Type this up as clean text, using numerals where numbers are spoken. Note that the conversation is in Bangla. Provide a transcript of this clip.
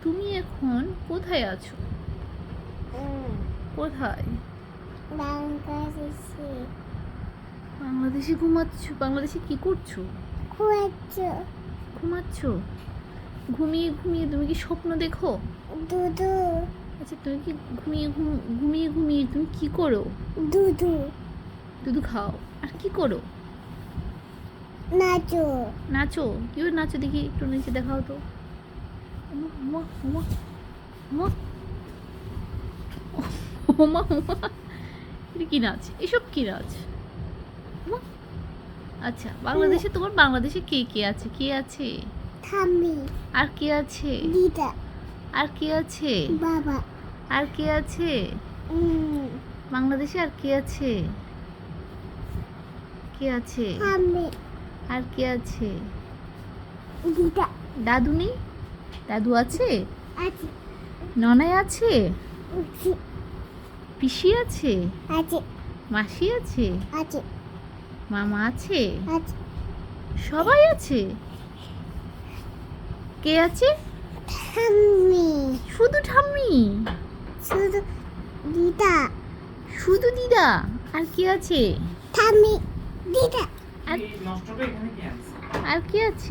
তুমি এখন কোথায় আছো? কোথায়? বাংলাদেশে বাংলাদেশে ঘুমাচ্ছ? বাংলাদেশে কি করছো? ঘুমাচ্ছ? ঘুমিয়ে ঘুমিয়ে তুমি কি স্বপ্ন দেখো? দুধু আচ্ছা, তুমি কি ঘুমিয়ে ঘুমিয়ে তুমি কি করো? দুধু দুধু খাও আর কি করো? নাচো নাচো? কিভাবে নাচো দেখি, একটু নিচে দেখাও তো। ওমা ওমা ওমা ওমা ওমা ওমা, এটা কি নাচ? এসব কি নাচ? ওমা। আচ্ছা, তোমার বাংলাদেশে কে কে আছে? কে আছে? ঠাম্মি আর কে আছে? দিদা আর কে আছে? বাবা আর কে আছে? বাংলাদেশে আর কে আছে? কে আছে? ঠাম্মি আর কে আছে? দিদা দাদু নেই? দাদু আছে? আছে ননাই আছে? আছে পিসি আছে? আছে মাসি আছে? আছে মামা আছে? আছে সবাই আছে? কে আছে? ঠাম্মি শুধু ঠাম্মি? শুধু দিদা শুধু দিদা? আর কে আছে? ঠাম্মি দিদা আর কে আছে?